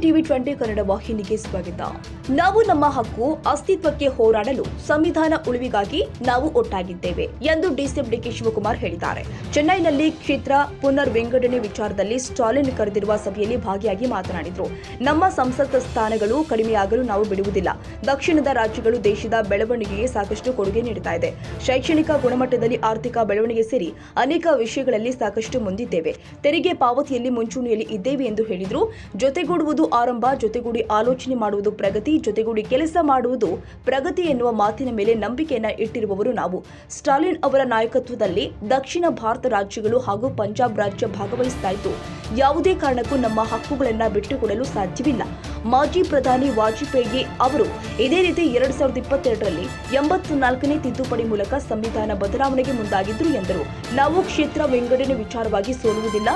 TV 20 Kannada ವಾಹಿನಿಗೆ ಸ್ವಾಗತ. ನಾವು ನಮ್ಮ ಹಕ್ಕು ಅಸ್ತಿತ್ವಕ್ಕೆ ಹೋರಾಡಲು ಸಂವಿಧಾನ ಉಳಿವಿಗಾಗಿ ನಾವು ಒಟ್ಟಾಗಿದ್ದೇವೆ ಎಂದು ಡಿಸಿಎಂ ಡಿಕೆ ಶಿವಕುಮಾರ್ ಹೇಳಿದ್ದಾರೆ. ಚೆನ್ನೈನಲ್ಲಿ ಕ್ಷೇತ್ರ ಪುನರ್ ವಿಂಗಡಣೆ ವಿಚಾರದಲ್ಲಿ ಸ್ಟಾಲಿನ್ ಕರೆದಿರುವ ಸಭೆಯಲ್ಲಿ ಭಾಗಿಯಾಗಿ ಮಾತನಾಡಿದರು. ನಮ್ಮ ಸಂಸತ್ ಸ್ಥಾನಗಳು ಕಡಿಮೆಯಾಗಲು ನಾವು ಬಿಡುವುದಿಲ್ಲ. ದಕ್ಷಿಣದ ರಾಜ್ಯಗಳು ದೇಶದ ಬೆಳವಣಿಗೆಗೆ ಸಾಕಷ್ಟು ಕೊಡುಗೆ ನೀಡುತ್ತಾ ಇದೆ. ಶೈಕ್ಷಣಿಕ ಗುಣಮಟ್ಟದಲ್ಲಿ, ಆರ್ಥಿಕ ಬೆಳವಣಿಗೆ ಸೇರಿ ಅನೇಕ ವಿಷಯಗಳಲ್ಲಿ ಸಾಕಷ್ಟು ಮುಂದಿದ್ದೇವೆ. ತೆರಿಗೆ ಪಾವತಿಯಲ್ಲಿ ಮುಂಚೂಣಿಯಲ್ಲಿ ಇದ್ದೇವೆ ಎಂದು ಹೇಳಿದರು. ಜೊತೆಗೂಡುವುದು ಆರಂಭ, ಜೊತೆಗೂಡಿ ಆಲೋಚನೆ ಮಾಡುವುದು ಪ್ರಗತಿ, ಜೊತೆಗೂಡಿ ಕೆಲಸ ಮಾಡುವುದು ಪ್ರಗತಿ ಎನ್ನುವ ಮಾತಿನ ಮೇಲೆ ನಂಬಿಕೆಯನ್ನ ಇಟ್ಟಿರುವವರು ನಾವು. ಸ್ಟಾಲಿನ್ ಅವರ ನಾಯಕತ್ವದಲ್ಲಿ ದಕ್ಷಿಣ ಭಾರತ ರಾಜ್ಯಗಳು ಹಾಗೂ ಪಂಜಾಬ್ ರಾಜ್ಯ ಭಾಗವಹಿಸ್ತಾ ಇದ್ದು, ಯಾವುದೇ ಕಾರಣಕ್ಕೂ ನಮ್ಮ ಹಕ್ಕುಗಳನ್ನ ಬಿಟ್ಟುಕೊಡಲು ಸಾಧ್ಯವಿಲ್ಲ. ಮಾಜಿ ಪ್ರಧಾನಿ ವಾಜಪೇಯಿ ಅವರು ಇದೇ ರೀತಿ 2022ರಲ್ಲಿ 84ನೇ ತಿದ್ದುಪಡಿ ಮೂಲಕ ಸಂವಿಧಾನ ಬದಲಾವಣೆಗೆ ಮುಂದಾಗಿದ್ರು ಎಂದರು. ನಾವು ಕ್ಷೇತ್ರ ವಿಂಗಡಣೆ ವಿಚಾರವಾಗಿ ಸೋಲುವುದಿಲ್ಲ.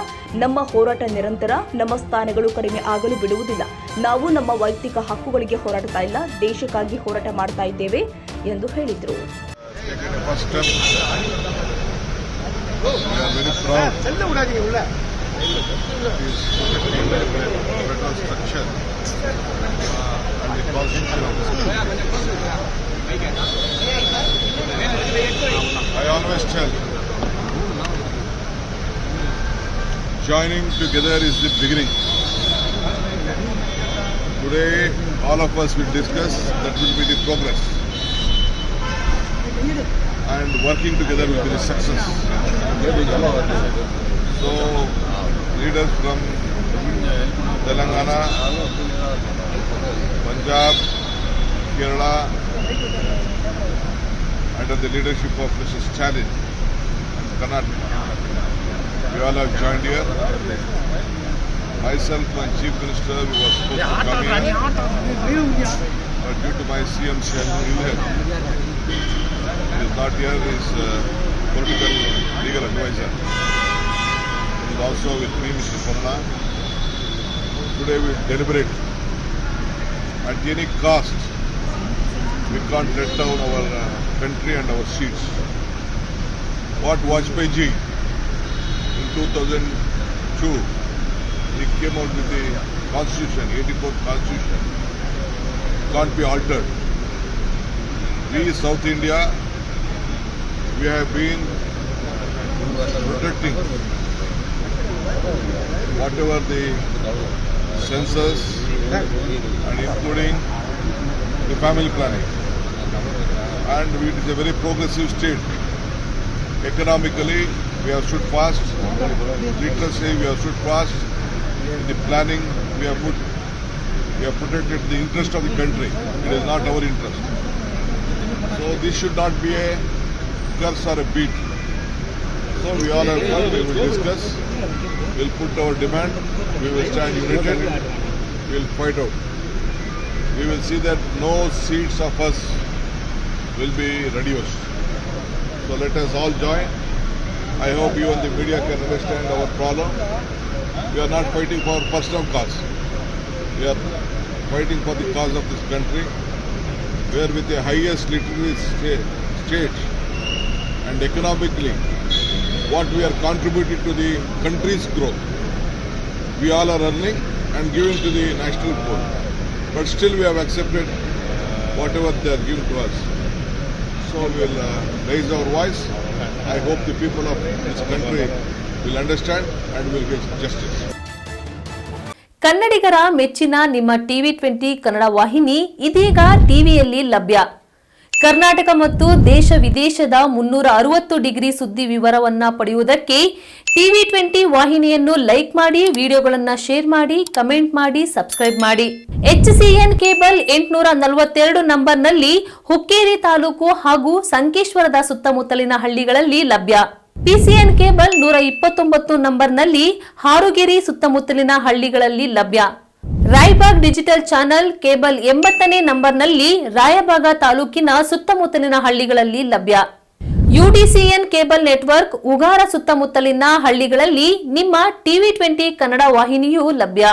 ನಮ್ಮ ಹೋರಾಟ ನಿರಂತರ. ನಮ್ಮ ಸ್ಥಾನಗಳು ಕಡಿಮೆ ಆಗಲು ಬಿಡುವುದಿಲ್ಲ. ನಾವು ನಮ್ಮ ವೈಯಕ್ತಿಕ ಹಕ್ಕುಗಳಿಗೆ ಹೋರಾಡ್ತಾ ಇಲ್ಲ, ದೇಶಕ್ಕಾಗಿ ಹೋರಾಟ ಮಾಡ್ತಾ ಇದ್ದೇವೆ ಎಂದು ಹೇಳಿದರು. I always tell, joining together is the beginning. Today, all of us will discuss, that will be the progress. And working together will be the success. So, leaders from Telangana, Punjab, Kerala, under the leadership of Mr. Stalin and Karnataka, we all have joined here. Myself and Chief Minister, we were supposed to come here, but due to my CMC ill health, he is not here. He is political legal advisor. He is also with me, Mr. Ponna. Today we deliberate. At any cost, we can't let down our country and our seats. What Vajpayee ji in 2002, he came out with the constitution, 84th constitution, can't be altered. We, South India, we have been protecting whatever the census and including the family planning. And it is a very progressive state. Economically, we have stood fast. Literacy, we have stood fast. In the planning, we have protected the interest of the country. It is not our interest. So this should not be a curse or a beat. So we all have one, we will discuss, we will put our demand, we will stand united, we will fight out. We will see that no seats of us will be reduced. So let us all join. I hope you and the media can understand our problem. We are not fighting for personal cause. We are fighting for the cause of this country, where with the highest literacy state and economically, what we are contributing to the country's growth, we all are earning and giving to the national pool. But still we have accepted whatever they are giving to us. So we will raise our voice. I hope the people of this country will understand and will get justice. ಕನ್ನಡಿಗರ ಮೆಚ್ಚಿನ ನಿಮ್ಮ TV 20 Kannada ವಾಹಿನಿ ಇದೀಗ ಟಿವಿಯಲ್ಲಿ ಲಭ್ಯ. ಕರ್ನಾಟಕ ಮತ್ತು ದೇಶ ವಿದೇಶದ 360 ಡಿಗ್ರಿ ಸುದ್ದಿ ವಿವರವನ್ನ ಪಡೆಯುವುದಕ್ಕೆ ಟಿವಿ 20 ವಾಹಿನಿಯನ್ನು ಲೈಕ್ ಮಾಡಿ, ವಿಡಿಯೋಗಳನ್ನು ಶೇರ್ ಮಾಡಿ, ಕಮೆಂಟ್ ಮಾಡಿ, ಸಬ್ಸ್ಕ್ರೈಬ್ ಮಾಡಿ. HCN ಕೇಬಲ್ 842 ನಂಬರ್ನಲ್ಲಿ ಹುಕ್ಕೇರಿ ತಾಲೂಕು ಹಾಗೂ ಸಂಕೇಶ್ವರದ ಸುತ್ತಮುತ್ತಲಿನ ಹಳ್ಳಿಗಳಲ್ಲಿ ಲಭ್ಯ. PCN ಕೇಬಲ್ 129 ನಂಬರ್ನಲ್ಲಿ ಹಾರುಗೆರೆ ಸುತ್ತಮುತ್ತಲಿನ ಹಳ್ಳಿಗಳಲ್ಲಿ ಲಭ್ಯ. ರಾಯಬಾಗ್ ಡಿಜಿಟಲ್ ಚಾನೆಲ್ ಕೇಬಲ್ 80ನೇ ನಂಬರ್ನಲ್ಲಿ ರಾಯಬಾಗ ತಾಲೂಕಿನ ಸುತ್ತಮುತ್ತಲಿನ ಹಳ್ಳಿಗಳಲ್ಲಿ ಲಭ್ಯ. UDCN ಕೇಬಲ್ ನೆಟ್ವರ್ಕ್ ಉಗಾರ ಸುತ್ತಮುತ್ತಲಿನ ಹಳ್ಳಿಗಳಲ್ಲಿ ನಿಮ್ಮ ಟಿವಿ 20 ಕನ್ನಡ ವಾಹಿನಿಯೂ ಲಭ್ಯ.